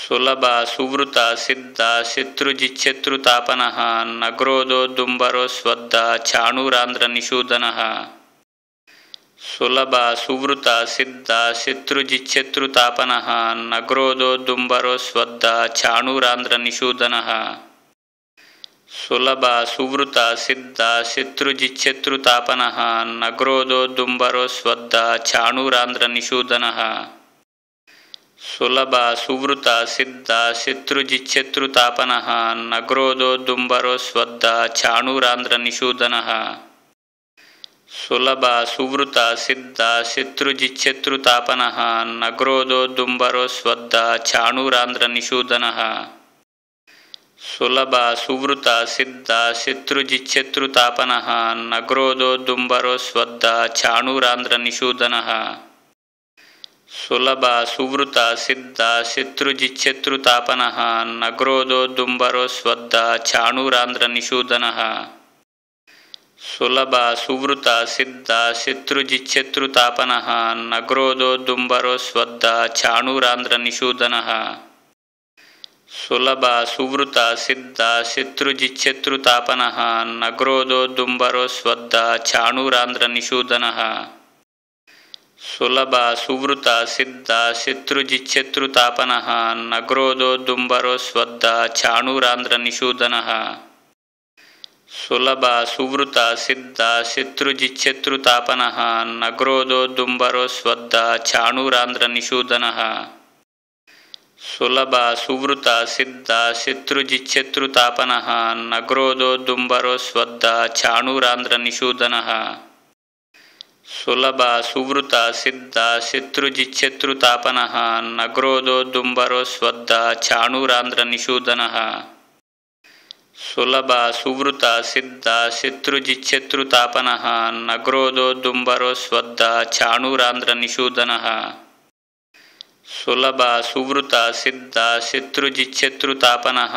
सुलभा सुवृता सिद्धा शत्रुजिच्छत्रुतापनः नग्रोदोदुम्बरो स्वद्धा चाणूरान्ध्रनिषूदनः सुलभा सुवृता सिद्धा शत्रुजिच्छत्रुतापनः नग्रोदोदुम्बरो स्वद्धा चाणूरान्ध्रनिषूदनः सुलभा सुवृता सिद्धा शत्रुजिच्छत्रुतापनः नग्रोदोदुम्बरो स्वद्धा चाणूरान्ध्रनिषूदनः सुलभा सुवृता सिद्धा शत्रुजिच्छत्रुतापनः नग्रोदोदुम्बरो स्वद्धा चाणूरान्ध्रनिषूदनः सुलभा सुवृता सिद्धा शत्रुजिच्छत्रुतापनः नग्रोदोदुम्बरो स्वद्धा चाणूरान्ध्रनिषूदनः सुलभा सुवृता सिद्धा शत्रुजिच्छत्रुतापनः नग्रोदोदुम्बरो स्वद्धा चाणूरान्ध्रनिषूदनः सुलभा सुवृता सिद्धा शत्रुजिच्छत्रुतापनः नग्रोदोदुम्बरो स्वद्धा चाणूरान्ध्रनिषूदनः सुलभा सुवृता सिद्धा शत्रुजिच्छत्रुतापनः नग्रोदोदुम्बरो स्वद्धा चाणूरान्ध्रनिषूदनः सुलभा सुवृता सिद्धा शत्रुजिच्छत्रुतापनः नग्रोदोदुम्बरो स्वद्धा चाणूरान्ध्रनिषूदनः सुलभा सुवृता सिद्धा शत्रुजिच्छत्रुतापनः नग्रोदोदुम्बरो स्वद्धा चाणूरान्ध्रनिषूदनः सुलभा सुवृता सिद्धा शत्रुजिच्छत्रुतापनः नग्रोदोदुम्बरो स्वद्धा चाणूरान्ध्रनिषूदनः सुलभा सुवृता सिद्धा शत्रुजिच्छत्रुतापनः नग्रोदोदुम्बरो स्वद्धा चाणूरान्ध्रनिषूदनः सुलभा सुवृता सिद्धा शत्रुजिच्छत्रुतापनः नग्रोदोदुम्बरो स्वद्धा चाणूरान्ध्रनिषूदनः सुलभा सुवृता सिद्धा शत्रुजिच्छत्रुतापनः नग्रोदोदुम्बरो स्वद्धा चाणूरान्ध्रनिषूदनः सुलभा सुवृता सिद्धा शत्रुजिच्छत्रुतापनः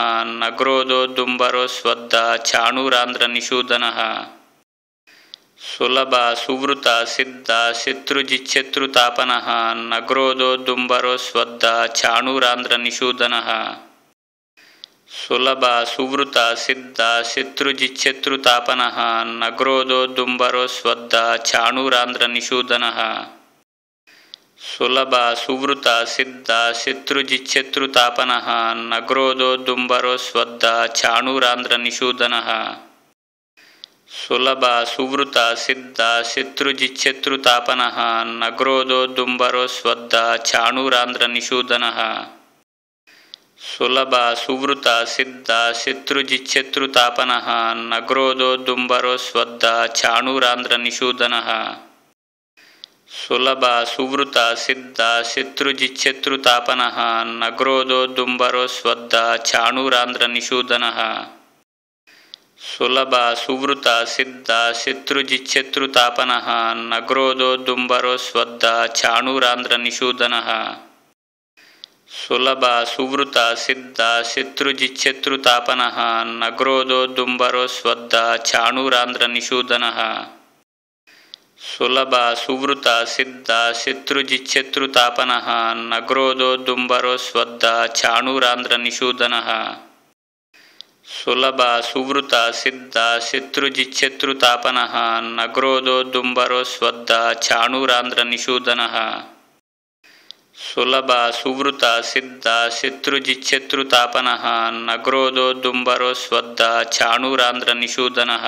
नग्रोदोदुम्बरो स्वद्धा चाणूरान्ध्रनिषूदनः सुलभा सुवृता सिद्धा शत्रुजिच्छत्रुतापनः नग्रोदोदुम्बरो स्वद्धा चाणूरान्ध्रनिषूदनः सुलभा सुवृता सिद्धा शत्रुजिच्छत्रुतापनः नग्रोदोदुम्बरो स्वद्धा चाणूरान्ध्रनिषूदनः सुलभा सुवृता सिद्धा शत्रुजिच्छत्रुतापनः नग्रोदोदुम्बरो स्वद्धा चाणूरान्ध्रनिषूदनः सुलभा सुवृता सिद्धा शत्रुजिच्छत्रुतापनः नग्रोदोदुम्बरो स्वद्धा चाणूरान्ध्रनिषूदनः सुलभा सुवृता सिद्धा शत्रुजिच्छत्रुतापनः नग्रोदोदुम्बरो स्वद्धा चाणूरान्ध्रनिषूदनः सुलभा सुवृता सिद्धा शत्रुजिच्छत्रुतापनः नग्रोदोदुम्बरो स्वद्धा चाणूरान्ध्रनिषूदनः सुलभा सुवृता सिद्धा शत्रुजिच्छत्रुतापनः नग्रोदोदुम्बरो स्वद्धा चाणूरान्ध्रनिषूदनः सुलभा सुवृता सिद्धा शत्रुजिच्छत्रुतापनः नग्रोदोदुम्बरो स्वद्धा चाणूरान्ध्रनिषूदनः सुलभा सुवृता सिद्धा शत्रुजिच्छत्रुतापनः नग्रोदोदुम्बरो स्वद्धा चाणूरान्ध्रनिषूदनः सुलभा सुवृता सिद्धा शत्रुजिच्छत्रुतापनः नग्रोदोदुम्बरो स्वद्धा चाणूरान्ध्रनिषूदनः सुलभा सुवृता सिद्धा शत्रुजिच्छत्रुतापनः नग्रोदोदुम्बरो स्वद्धा चाणूरान्ध्रनिषूदनः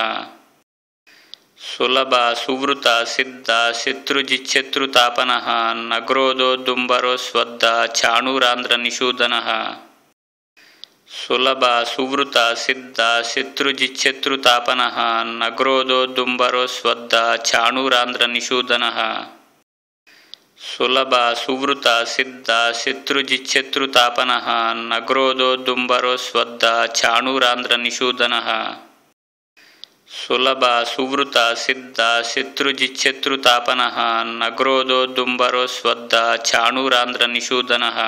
सुलभा सुवृता सिद्धा शत्रुजिच्छत्रुतापनः नग्रोदोदुम्बरो स्वद्धा चाणूरान्ध्रनिषूदनः सुलभा सुवृता सिद्धा शत्रुजिच्छत्रुतापनः नग्रोदोदुम्बरो स्वद्धा चाणूरान्ध्रनिषूदनः सुलभा सुवृता सिद्धा शत्रुजिच्छत्रुतापनः नग्रोदोदुम्बरो स्वद्धा चाणूरान्ध्रनिषूदनः सुलभा सुवृता सिद्धा शत्रुजिच्छत्रुतापनः नग्रोदोदुम्बरो स्वद्धा चाणूरान्ध्रनिषूदनः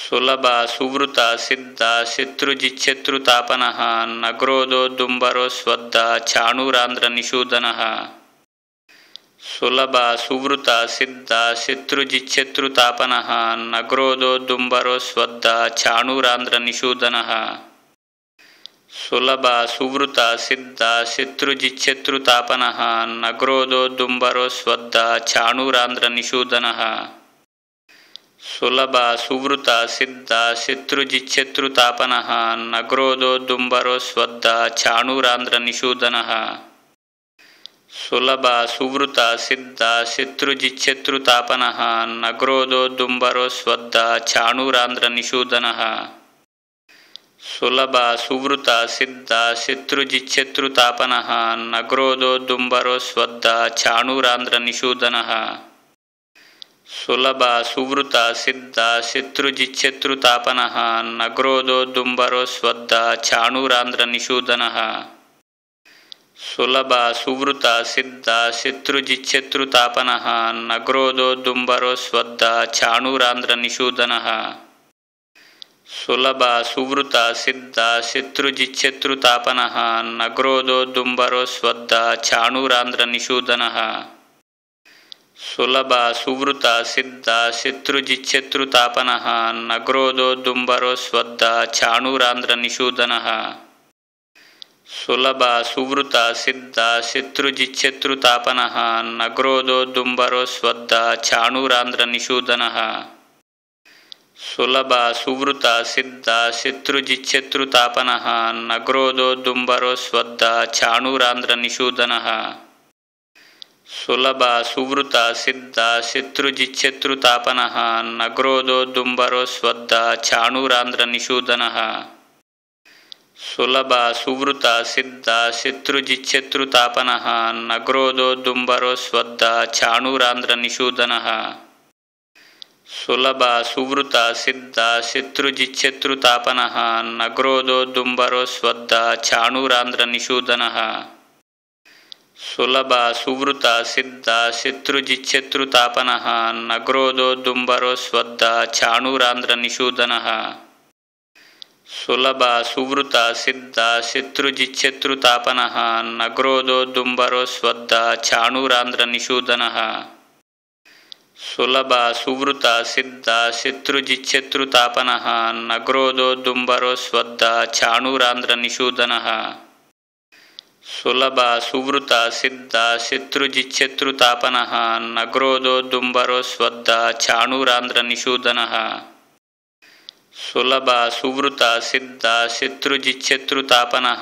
सुलभा सुवृता सिद्धा शत्रुजिच्छत्रुतापनः नग्रोदोदुम्बरो स्वद्धा चाणूरान्ध्रनिषूदनः ಸುಲಭ ಸುವೃತ ಸಿದ್ಧ ಶತ್ರುಜಿಚ್ಛತ್ರುತಾಪನಃ ನಗ್ರೋದೋದ್ದುಂಬರೋ ಸ್ವದ್ಧ ಚಾಣೂರಾಂಧ್ರ ನಿಷೂದನಃ ಸುಲಭ ಸುವೃತ ಸಿದ್ಧ ಶತ್ರುಜಿಚ್ಛತ್ರುತಾಪನಃ ನಗ್ರೋದೋದ್ದುಂಬರೋ ಸ್ವದ್ಧ ಚಾಣೂರಾಂಧ್ರ ನಿಷೂದನಃ ಸುಲಭ ಸುವೃತ ಸಿದ್ಧ ಶತ್ರುಜಿಚ್ಛತ್ರುತಾಪನಃ ನಗ್ರೋದೋದ್ದುಂಬರೋ ಸ್ವದ್ಧ ಚಾಣೂರಾಂಧ್ರ ನಿಷೂದನಃ ಸುಲಭ ಸುವೃತ ಸಿದ್ಧ ಶತ್ರುಜಿಚ್ಛತ್ರುತಾಪನಃ ನಗ್ರೋದೋದ್ದುಂಬರೋ ಸ್ವದ್ಧ ಚಾಣೂರಾಂಧ್ರ ನಿಷೂದನಃ ಸುಲಭ ಸುವೃತ ಸಿದ್ಧ ಶತ್ರುಜಿಚ್ಛತ್ರುತಾಪನಃ ನಗ್ರೋದೋದ್ದುಂಬರೋ ಸ್ವದ್ಧ ಚಾಣೂರಾಂಧ್ರ ನಿಷೂದನಃ ಸುಲಭ ಸುವೃತ ಸಿದ್ಧ ಶತ್ರುಜಿಚ್ಛತ್ರುತಾಪನಃ ನಗ್ರೋದೋದ್ದುಂಬರೋ ಸ್ವದ್ಧ ಚಾಣೂರಾಂಧ್ರ ನಿಷೂದನಃ ಸುಲಭ ಸುವೃತ ಸಿದ್ಧ ಶತ್ರುಜಿಚ್ಛತ್ರುತಾಪನಃ ನಗ್ರೋದೋದ್ದುಂಬರೋ ಸ್ವದ್ಧ ಚಾಣೂರಾಂಧ್ರ ನಿಷೂದನಃ ಸುಲಭ ಸುವೃತ ಸಿದ್ಧ ಶತ್ರುಜಿಚ್ಛತ್ರುತಾಪನಃ ನಗ್ರೋದೋದ್ದುಂಬರೋ ಸ್ವದ್ಧ ಚಾಣೂರಾಂಧ್ರ ನಿಷೂದನಃ ಸುಲಭ ಸುವೃತ ಸಿದ್ಧ ಶತ್ರುಜಿಚ್ಛತ್ರುತಾಪನಃ ನಗ್ರೋದೋದ್ದುಂಬರೋ ಸ್ವದ್ಧ ಚಾಣೂರಾಂಧ್ರ ನಿಷೂದನಃ ಸುಲಭ ಸುವೃತ ಸಿದ್ಧ ಶತ್ರುಜಿಚ್ಛತ್ರುತಾಪನಃ ನಗ್ರೋದೋದ್ದುಂಬರೋ ಸ್ವದ್ಧ ಚಾಣೂರಾಂಧ್ರ ನಿಷೂದನಃ ಸುಲಭ ಸುವೃತ ಸಿದ್ಧ ಶತ್ರುಜಿಚ್ಛತ್ರುತಾಪನಃ ನಗ್ರೋದೋದ್ದುಂಬರೋ ಸ್ವದ್ಧ ಚಾಣೂರಾಂಧ್ರ ನಿಷೂದನಃ ಸುಲಭ ಸುವೃತ ಸಿದ್ಧ ಶತ್ರುಜಿಚ್ಛತ್ರುತಾಪನಃ ನಗ್ರೋದೋದ್ದುಂಬರೋ ಸ್ವದ್ಧ ಚಾಣೂರಾಂಧ್ರ ನಿಷೂದನಃ ಸುಲಭ ಸುವೃತ ಸಿದ್ಧ ಶತ್ರುಜಿಚ್ಛತ್ರುತಾಪನಃ ನಗ್ರೋದೋದ್ದುಂಬರೋ ಸ್ವದ್ಧ ಚಾಣೂರಾಂಧ್ರ ನಿಷೂದನಃ ಸುಲಭ ಸುವೃತ ಸಿದ್ಧ ಶತ್ರುಜಿಚ್ಛತ್ರುತಾಪನಃ ನಗ್ರೋದೋದ್ದುಂಬರೋ ಸ್ವದ್ಧ ಚಾಣೂರಾಂಧ್ರ ನಿಷೂದನಃ ಸುಲಭ ಸುವೃತ ಸಿದ್ಧ ಶತ್ರುಜಿಚ್ಛತ್ರುತಾಪನಃ ನಗ್ರೋದೋದ್ದುಂಬರೋ ಸ್ವದ್ಧ ಚಾಣೂರಾಂಧ್ರ ನಿಷೂದನಃ ಸುಲಭ ಸುವೃತ ಸಿದ್ಧ ಶತ್ರುಜಿಚ್ಛತ್ರುತಾಪನಃ ನಗ್ರೋದೋದ್ದುಂಬರೋ ಸ್ವದ್ಧ ಚಾಣೂರಾಂಧ್ರ ನಿಷೂದನಃ ಸುಲಭ ಸುವೃತ ಸಿದ್ಧ ಶತ್ರುಜಿಚ್ಛತ್ರುತಾಪನಃ ನಗ್ರೋದೋದ್ದುಂಬರೋ ಸ್ವದ್ಧ ಚಾಣೂರಾಂಧ್ರ ನಿಷೂದನಃ ಸುಲಭ ಸುವೃತ ಸಿದ್ಧ ಶತ್ರುಜಿಚ್ಛತ್ರುತಾಪನಃ ನಗ್ರೋದೋದ್ದುಂಬರೋ ಸ್ವದ್ಧ ಚಾಣೂರಾಂಧ್ರ ನಿಷೂದನಃ ಸುಲಭ ಸುವೃತ ಸಿದ್ಧ ಶತ್ರುಜಿಚ್ಛತ್ರುತಾಪನಃ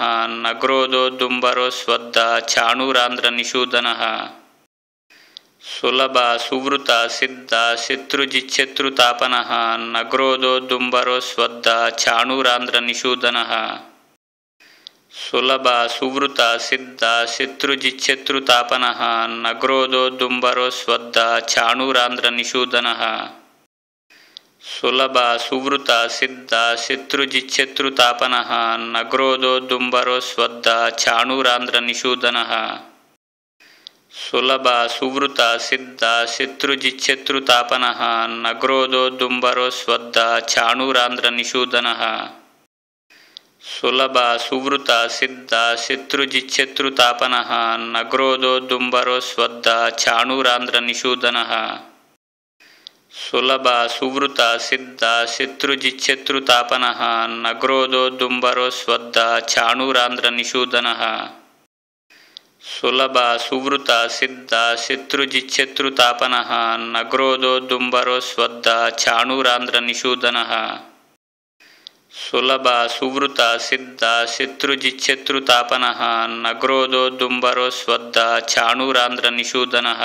ನಗ್ರೋದೋದ್ದುಂಬರೋ ಸ್ವದ್ಧ ಚಾಣೂರಾಂಧ್ರ ನಿಷೂದನಃ ಸುಲಭ ಸುವೃತ ಸಿದ್ಧ ಶತ್ರುಜಿಚ್ಛತ್ರುತಾಪನಃ ನಗ್ರೋದೋದ್ದುಂಬರೋ ಸ್ವದ್ಧ ಚಾಣೂರಾಂಧ್ರ ನಿಷೂದನಃ ಸುಲಭ ಸುವೃತ ಸಿದ್ಧ ಶತ್ರುಜಿಚ್ಛತ್ರುತಾಪನಃ ನಗ್ರೋದೋದ್ದುಂಬರೋ ಸ್ವದ್ಧ ಚಾಣೂರಾಂಧ್ರ ನಿಷೂದನಃ ಸುಲಭ ಸುವೃತ ಸಿದ್ಧ ಶತ್ರುಜಿಚ್ಛತ್ರುತಾಪನಃ ನಗ್ರೋದೋದ್ದುಂಬರೋ ಸ್ವದ್ಧ ಚಾಣೂರಾಂಧ್ರ ನಿಷೂದನಃ ಸುಲಭ ಸುವೃತ ಸಿದ್ಧ ಶತ್ರುಜಿಚ್ಛತ್ರುತಾಪನಃ ನಗ್ರೋದೋದ್ದುಂಬರೋ ಸ್ವದ್ಧ ಚಾಣೂರಾಂಧ್ರ ನಿಷೂದನಃ ಸುಲಭ ಸುವೃತ ಸಿದ್ಧ ಶತ್ರುಜಿಚ್ಛತ್ರುತಾಪನಃ ನಗ್ರೋದೋದ್ದುಂಬರೋ ಸ್ವದ್ಧ ಚಾಣೂರಾಂಧ್ರ ನಿಷೂದನಃ ಸುಲಭ ಸುವೃತ ಸಿದ್ಧ ಶತ್ರುಜಿಚ್ಛತ್ರುತಾಪನಃ ನಗ್ರೋದೋದ್ದುಂಬರೋ ಸ್ವದ್ಧ ಚಾಣೂರಾಂಧ್ರ ನಿಷೂದನಃ ಸುಲಭ ಸುವೃತ ಸಿದ್ಧ ಶತ್ರುಜಿಚ್ಛತ್ರುತಾಪನಃ ನಗ್ರೋದೋದ್ದುಂಬರೋ ಸ್ವದ್ಧ ಚಾಣೂರಾಂಧ್ರ ನಿಷೂದನಃ ಸುಲಭ ಸುವೃತ ಸಿದ್ಧ ಶತ್ರುಜಿಚ್ಛತ್ರುತಾಪನಃ ನಗ್ರೋದೋದ್ದುಂಬರೋ ಸ್ವದ್ಧ ಚಾಣೂರಾಂಧ್ರ ನಿಷೂದನಃ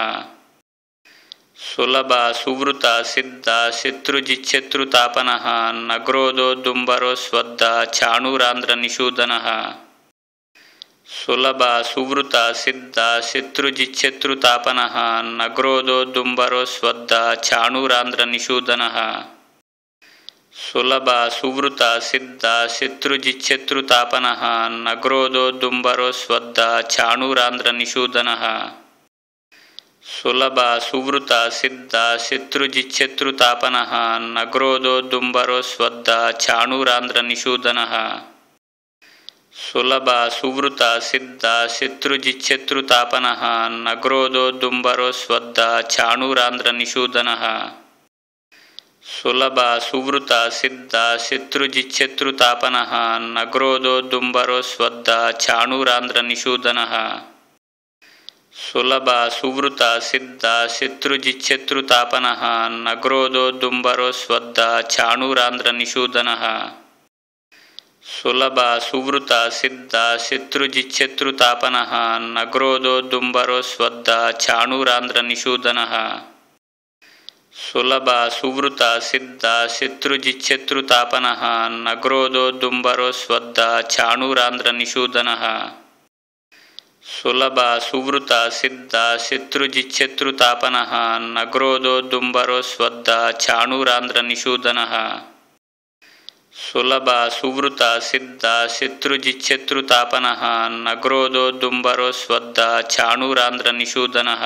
ಸುಲಭ ಸುವೃತ ಸಿದ್ಧ ಶತ್ರುಜಿಚ್ಛತ್ರುತಾಪನಃ ನಗ್ರೋದೋದ್ದುಂಬರೋ ಸ್ವದ್ಧ ಚಾಣೂರಾಂಧ್ರ ನಿಷೂದನಃ ಸುಲಭ ಸುವೃತ ಸಿದ್ಧ ಶತ್ರುಜಿಚ್ಛತ್ರುತಾಪನಃ ನಗ್ರೋದೋದ್ದುಂಬರೋ ಸ್ವದ್ಧ ಚಾಣೂರಾಂಧ್ರ ನಿಷೂದನಃ ಸುಲಭ ಸುವೃತ ಸಿದ್ಧ ಶತ್ರುಜಿಚ್ಛತ್ರುತಾಪನಃ ನಗ್ರೋದೋದ್ದುಂಬರೋ ಸ್ವದ್ಧ ಚಾಣೂರಾಂಧ್ರ ನಿಷೂದನಃ ಸುಲಭ ಸುವೃತ ಸಿದ್ಧ ಶತ್ರುಜಿಚ್ಛತ್ರುತಾಪನಃ ನಗ್ರೋದೋದ್ದುಂಬರೋ ಸ್ವದ್ಧ ಚಾಣೂರಾಂಧ್ರ ನಿಷೂದನಃ ಸುಲಭ ಸುವೃತ ಸಿದ್ಧ ಶತ್ರುಜಿಚ್ಛತ್ರುತಾಪನಃ ನಗ್ರೋದೋದ್ದುಂಬರೋ ಸ್ವದ್ಧ ಚಾಣೂರಾಂಧ್ರ ನಿಷೂದನಃ ಸುಲಭ ಸುವೃತ ಸಿದ್ಧ ಶತ್ರುಜಿಚ್ಛತ್ರುತಾಪನಃ ನಗ್ರೋದೋದ್ದುಂಬರೋ ಸ್ವದ್ಧ ಚಾಣೂರಾಂಧ್ರ ನಿಷೂದನಃ ಸುಲಭ ಸುವೃತ ಸಿದ್ಧ ಶತ್ರುಜಿಚ್ಛತ್ರುತಾಪನಃ ನಗ್ರೋದೋದ್ದುಂಬರೋ ಸ್ವದ್ಧ ಚಾಣೂರಾಂಧ್ರ ನಿಷೂದನಃ ಸುಲಭ ಸುವೃತ ಸಿದ್ಧ ಶತ್ರುಜಿಚ್ಛತ್ರುತಾಪನಃ ನಗ್ರೋದೋದ್ದುಂಬರೋ ಸ್ವದ್ಧ ಚಾಣೂರಾಂಧ್ರ ನಿಷೂದನಃ ಸುಲಭ ಸುವೃತ ಸಿದ್ಧ ಶತ್ರುಜಿಚ್ಛತ್ರುತಾಪನಃ ನಗ್ರೋದೋದ್ದುಂಬರೋ ಸ್ವದ್ಧ ಚಾಣೂರಾಂಧ್ರ ನಿಷೂದನಃ ಸುಲಭ ಸುವೃತ ಸಿದ್ಧ ಶತ್ರುಜಿಚ್ಛತ್ರುತಾಪನಃ ನಗ್ರೋದೋದ್ದುಂಬರೋ ಸ್ವದ್ಧ ಚಾಣೂರಾಂಧ್ರ ನಿಷೂದನಃ ಸುಲಭ ಸುವೃತ ಸಿದ್ಧ ಶತ್ರುಜಿಚ್ಛತ್ರುತಾಪನಃ ನಗ್ರೋದೋದ್ದುಂಬರೋ ಸ್ವದ್ಧ ಚಾಣೂರಾಂಧ್ರ ನಿಷೂದನಃ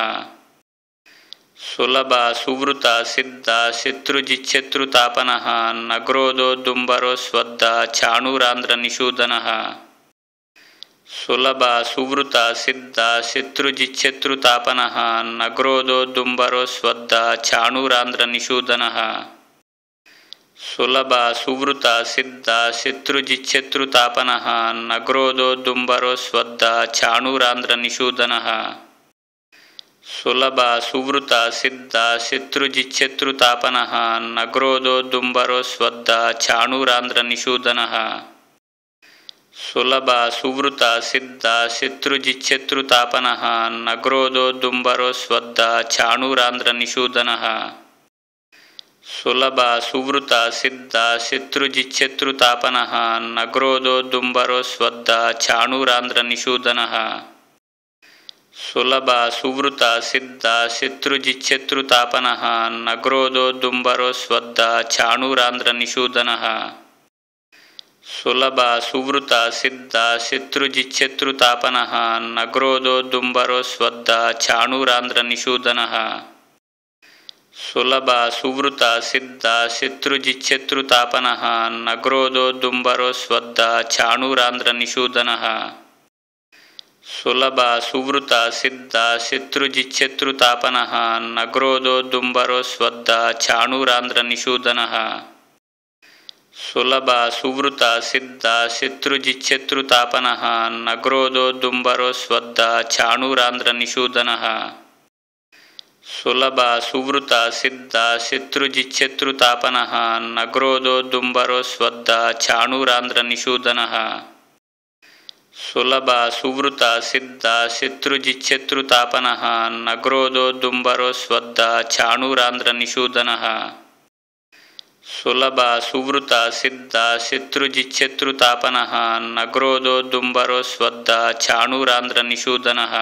ಸುಲಭ ಸುವೃತ ಸಿದ್ಧ ಶತ್ರುಜಿಚ್ಛತ್ರುತಾಪನಃ ನಗ್ರೋದೋದ್ದುಂಬರೋ ಸ್ವದ್ಧ ಚಾಣೂರಾಂಧ್ರ ನಿಷೂದನಃ ಸುಲಭ ಸುವೃತ ಸಿದ್ಧ ಶತ್ರುಜಿಚ್ಛತ್ರುತಾಪನಃ ನಗ್ರೋದೋದ್ದುಂಬರೋ ಸ್ವದ್ಧ ಚಾಣೂರಾಂಧ್ರ ನಿಷೂದನಃ ಸುಲಭ ಸುವೃತ ಸಿದ್ಧ ಶತ್ರುಜಿಚ್ಛತ್ರುತಾಪನಃ ನಗ್ರೋದೋದ್ದುಂಬರೋ ಸ್ವದ್ಧ ಚಾಣೂರಾಂಧ್ರ ನಿಷೂದನಃ ಸುಲಭ ಸುವೃತ ಸಿದ್ಧ ಶತ್ರುಜಿಚ್ಛತ್ರುತಾಪನಃ ನಗ್ರೋದೋದ್ದುಂಬರೋ ಸ್ವದ್ಧ ಚಾಣೂರಾಂಧ್ರ ನಿಷೂದನಃ ಸುಲಭ ಸುವೃತ ಸಿದ್ಧ ಶತ್ರುಜಿಚ್ಛತ್ರುತಾಪನಃ ನಗ್ರೋದೋದ್ದುಂಬರೋ ಸ್ವದ್ಧ ಚಾಣೂರಾಂಧ್ರ ನಿಷೂದನಃ ಸುಲಭ ಸುವೃತ ಸಿದ್ಧ ಶತ್ರುಜಿಚ್ಛತ್ರುತಾಪನಃ ನಗ್ರೋದೋದ್ದುಂಬರೋ ಸ್ವದ್ಧ ಚಾಣೂರಾಂಧ್ರ ನಿಷೂದನಃ ಸುಲಭ ಸುವೃತ ಸಿದ್ಧ ಶತ್ರುಜಿಚ್ಛತ್ರುತಾಪನಃ ನಗ್ರೋದೋದ್ದುಂಬರೋ ಸ್ವದ್ಧ ಚಾಣೂರಾಂಧ್ರ ನಿಷೂದನಃ ಸುಲಭ ಸುವೃತ ಸಿದ್ಧ ಶತ್ರುಜಿಚ್ಛತ್ರುತಾಪನಃ ನಗ್ರೋದೋದ್ದುಂಬರೋ ಸ್ವದ್ಧ ಚಾಣೂರಾಂಧ್ರ ನಿಷೂದನಃ ಸುಲಭ ಸುವೃತ ಸಿದ್ಧ ಶತ್ರುಜಿಚ್ಛತ್ರುತಾಪನಃ ನಗ್ರೋದೋದ್ದುಂಬರೋ ಸ್ವದ್ಧ ಚಾಣೂರಾಂಧ್ರ ನಿಷೂದನಃ ಸುಲಭ ಸುವೃತ ಸಿದ್ಧ ಶತ್ರುಜಿಚ್ಛತ್ರುತಾಪನಃ ನಗ್ರೋದೋದ್ದುಂಬರೋ ಸ್ವದ್ಧ ಚಾಣೂರಾಂಧ್ರ ನಿಷೂದನಃ ಸುಲಭ ಸುವೃತ ಸಿದ್ಧ ಶತ್ರುಜಿಚ್ಛತ್ರುತಾಪನಃ ನಗ್ರೋದೋದ್ದುಂಬರೋ ಸ್ವದ್ಧ ಚಾಣೂರಾಂಧ್ರ ನಿಷೂದನಃ ಸುಲಭ ಸುವೃತ ಸಿದ್ಧ ಶತ್ರುಜಿಚ್ಛತ್ರುತಾಪನಃ ನಗ್ರೋದೋದ್ದುಂಬರೋ ಸ್ವದ್ಧ ಚಾಣೂರಾಂಧ್ರ ನಿಷೂದನಃ ಸುಲಭ ಸುವೃತ ಸಿದ್ಧ ಶತ್ರುಜಿಚ್ಛತ್ರುತಾಪನಃ ನಗ್ರೋದೋದ್ದುಂಬರೋ ಸ್ವದ್ಧ ಚಾಣೂರಾಂಧ್ರ ನಿಷೂದನಃ ಸುಲಭ ಸುವೃತ ಸಿದ್ಧ ಶತ್ರುಜಿಚ್ಛತ್ರುತಾಪನಃ ನಗ್ರೋದೋದ್ದುಂಬರೋ ಸ್ವದ್ಧ ಚಾಣೂರಾಂಧ್ರ ನಿಷೂದನಃ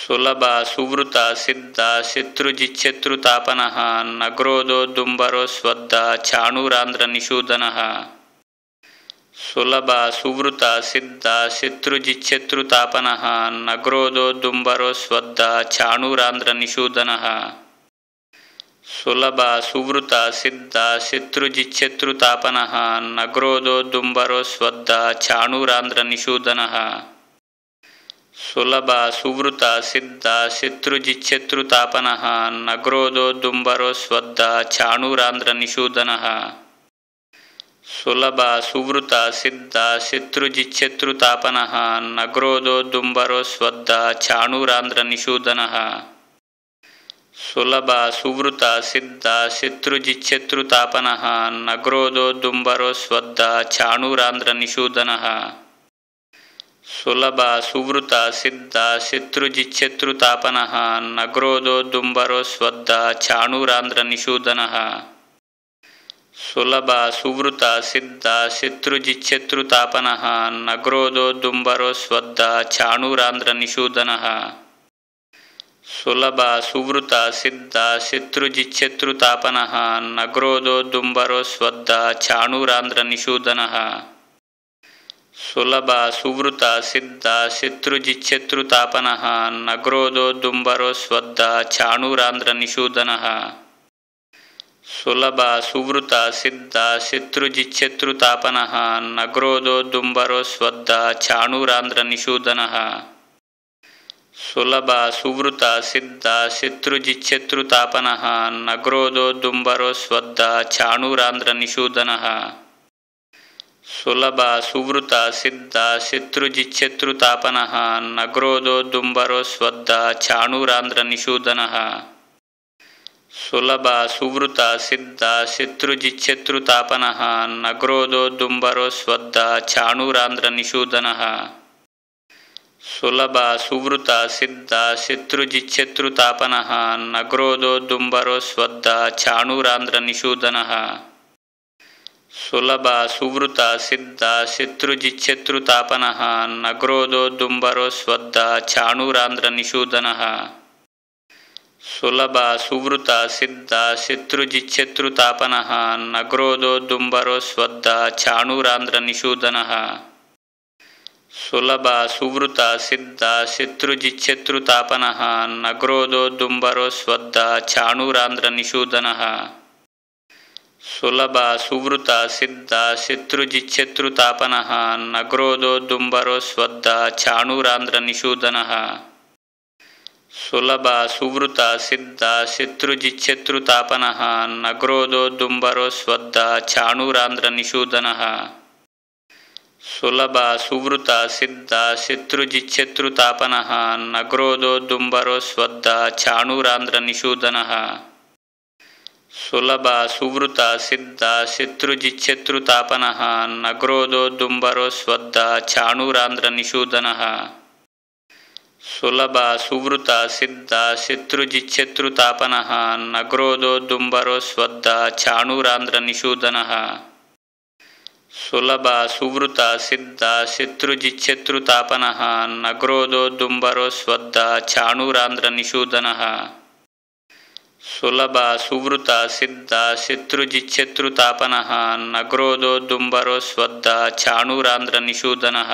ಸುಲಭ ಸುವೃತ ಸಿದ್ಧ ಶತ್ರುಜಿಚ್ಛತ್ರುತಾಪನಃ ನಗ್ರೋದೋದ್ದುಂಬರೋ ಸ್ವದ್ಧ ಚಾಣೂರಾಂಧ್ರ ನಿಷೂದನಃ ಸುಲಭ ಸುವೃತ ಸಿದ್ಧ ಶತ್ರುಜಿಚ್ಛತ್ರುತಾಪನಃ ನಗ್ರೋದೋದ್ದುಂಬರೋ ಸ್ವದ್ಧ ಚಾಣೂರಾಂಧ್ರ ನಿಷೂದನಃ ಸುಲಭ ಸುವೃತ ಸಿದ್ಧ ಶತ್ರುಜಿಚ್ಛತ್ರುತಾಪನಃ ನಗ್ರೋದೋದ್ದುಂಬರೋ ಸ್ವದ್ಧ ಚಾಣೂರಾಂಧ್ರ ನಿಷೂದನಃ ಸುಲಭ ಸುವೃತ ಸಿದ್ಧ ಶತ್ರುಜಿಚ್ಛತ್ರುತಾಪನಃ ನಗ್ರೋದೋದ್ದುಂಬರೋ ಸ್ವದ್ಧ ಚಾಣೂರಾಂಧ್ರ ನಿಷೂದನಃ ಸುಲಭ ಸುವೃತ ಸಿದ್ಧ ಶತ್ರುಜಿಚ್ಛತ್ರುತಾಪನಃ ನಗ್ರೋದೋದ್ದುಂಬರೋ ಸ್ವದ್ಧ ಚಾಣೂರಾಂಧ್ರ ನಿಷೂದನಃ ಸುಲಭ ಸುವೃತ ಸಿದ್ಧ ಶತ್ರುಜಿಚ್ಛತ್ರುತಾಪನಃ ನಗ್ರೋದೋದ್ದುಂಬರೋ ಸ್ವದ್ಧ ಚಾಣೂರಾಂಧ್ರ ನಿಷೂದನಃ ಸುಲಭ ಸುವೃತ ಸಿದ್ಧ ಶತ್ರುಜಿಚ್ಛತ್ರುತಾಪನಃ ನಗ್ರೋದೋದ್ದುಂಬರೋ ಸ್ವದ್ಧ ಚಾಣೂರಾಂಧ್ರ ನಿಷೂದನಃ ಸುಲಭ ಸುವೃತ ಸಿದ್ಧ ಶತ್ರುಜಿಚ್ಛತ್ರುತಾಪನಃ ನಗ್ರೋದೋದ್ದುಂಬರೋ ಸ್ವದ್ಧ ಚಾಣೂರಾಂಧ್ರ ನಿಷೂದನಃ ಸುಲಭ ಸುವೃತ ಸಿದ್ಧ ಶತ್ರುಜಿಚ್ಛತ್ರುತಾಪನಃ ನಗ್ರೋದೋದ್ದುಂಬರೋ ಸ್ವದ್ಧ ಚಾಣೂರಾಂಧ್ರ ನಿಷೂದನಃ ಸುಲಭ ಸುವೃತ ಸಿದ್ಧ ಶತ್ರುಜಿಚ್ಛತ್ರುತಾಪನಃ ನಗ್ರೋದೋದ್ದುಂಬರೋ ಸ್ವದ್ಧ ಚಾಣೂರಾಂಧ್ರ ನಿಷೂದನಃ ಸುಲಭ ಸುವೃತ ಸಿದ್ಧ ಶತ್ರುಜಿಚ್ಛತ್ರುತಾಪನಃ ನಗ್ರೋದೋದ್ದುಂಬರೋ ಸ್ವದ್ಧ ಚಾಣೂರಾಂಧ್ರ ನಿಷೂದನಃ ಸುಲಭ ಸುವೃತ ಸಿದ್ಧ ಶತ್ರುಜಿಚ್ಛತ್ರುತಾಪನಃ ನಗ್ರೋದೋದ್ದುಂಬರೋ ಸ್ವದ್ಧ ಚಾಣೂರಾಂಧ್ರ ನಿಷೂದನಃ ಸುಲಭ ಸುವೃತ ಸಿದ್ಧ ಶತ್ರುಜಿಚ್ಛತ್ರುತಾಪನಃ ನಗ್ರೋದೋದ್ದುಂಬರೋ ಸ್ವದ್ಧ ಚಾಣೂರಾಂಧ್ರ ನಿಷೂದನಃ ಸುಲಭ ಸುವೃತ ಸಿದ್ಧ ಶತ್ರುಜಿಚ್ಛತ್ರುತಾಪನಃ ನಗ್ರೋದೋದ್ದುಂಬರೋ ಸ್ವದ್ಧ ಚಾಣೂರಾಂಧ್ರ ನಿಷೂದನಃ ಸುಲಭ ಸುವೃತ ಸಿದ್ಧ ಶತ್ರುಜಿಚ್ಛತ್ರುತಾಪನಃ ನಗ್ರೋದೋದ್ದುಂಬರೋ ಸ್ವದ್ಧ ಚಾಣೂರಾಂಧ್ರ ನಿಷೂದನಃ ಸುಲಭ ಸುವೃತ ಸಿದ್ಧ ಶತ್ರುಜಿಚ್ಛತ್ರುತಾಪನಃ ನಗ್ರೋದೋದ್ದುಂಬರೋ ಸ್ವದ್ಧ ಚಾಣೂರಾಂಧ್ರ ನಿಷೂದನಃ ಸುಲಭ ಸುವೃತ ಸಿದ್ಧ ಶತ್ರುಜಿಚ್ಛತ್ರುತಾಪನಃ ನಗ್ರೋದೋದ್ದುಂಬರೋ ಸ್ವದ್ಧ ಚಾಣೂರಾಂಧ್ರ ನಿಷೂದನಃ ಸುಲಭ ಸುವೃತ ಸಿದ್ಧ ಶತ್ರುಜಿಚ್ಛತ್ರುತಾಪನಃ ನಗ್ರೋದೋದ್ದುಂಬರೋ ಸ್ವದ್ಧ ಚಾಣೂರಾಂಧ್ರ ನಿಷೂದನಃ ಸುಲಭ ಸುವೃತ ಸಿದ್ಧ ಶತ್ರುಜಿಚ್ಛತ್ರುತಾಪನಃ ನಗ್ರೋದೋದ್ದುಂಬರೋ ಸ್ವದ್ಧ ಚಾಣೂರಾಂಧ್ರ ನಿಷೂದನಃ ಸುಲಭ ಸುವೃತ ಸಿದ್ಧ ಶತ್ರುಜಿಚ್ಛತ್ರುತಾಪನಃ ನಗ್ರೋದೋದ್ದುಂಬರೋ ಸ್ವದ್ಧ ಚಾಣೂರಾಂಧ್ರ ನಿಷೂದನಃ ಸುಲಭ ಸುವೃತ ಸಿದ್ಧ ಶತ್ರುಜಿಚ್ಛತ್ರುತಾಪನಃ ನಗ್ರೋದೋದ್ದುಂಬರೋ ಸ್ವದ್ಧ ಚಾಣೂರಾಂಧ್ರ ನಿಷೂದನಃ ಸುಲಭ ಸುವೃತ ಸಿದ್ಧ ಶತ್ರುಜಿಚ್ಛತ್ರುತಾಪನಃ ನಗ್ರೋದೋದ್ದುಂಬರೋ ಸ್ವದ್ಧ ಚಾಣೂರಾಂಧ್ರ ನಿಷೂದನಃ ಸುಲಭ ಸುವೃತ ಸಿದ್ಧ ಶತ್ರುಜಿಚ್ಛತ್ರುತಾಪನಃ ನಗ್ರೋದೋದ್ದುಂಬರೋ ಸ್ವದ್ಧ ಚಾಣೂರಾಂಧ್ರ ನಿಷೂದನಃ ಸುಲಭ ಸುವೃತ ಸಿದ್ಧ ಶತ್ರುಜಿಚ್ಛತ್ರುತಾಪನಃ ನಗ್ರೋದೋದ್ದುಂಬರೋ ಸ್ವದ್ಧ ಚಾಣೂರಾಂಧ್ರ ನಿಷೂದನಃ ಸುಲಭ ಸುವೃತ ಸಿದ್ಧ ಶತ್ರುಜಿಚ್ಛತ್ರುತಾಪನಃ ನಗ್ರೋದೋದ್ದುಂಬರೋ ಸ್ವದ್ಧ ಚಾಣೂರಾಂಧ್ರ ನಿಷೂದನಃ ಸುಲಭ ಸುವೃತ ಸಿದ್ಧ ಶತ್ರುಜಿಚ್ಛತ್ರುತಾಪನಃ ನಗ್ರೋದೋದ್ದುಂಬರೋ ಸ್ವದ್ಧ ಚಾಣೂರಾಂಧ್ರ ನಿಷೂದನಃ ಸುಲಭ ಸುವೃತ ಸಿದ್ಧ ಶತ್ರುಜಿಚ್ಛತ್ರುತಾಪನಃ ನಗ್ರೋದೋದ್ದುಂಬರೋ ಸ್ವದ್ಧ ಚಾಣೂರಾಂಧ್ರ ನಿಷೂದನಃ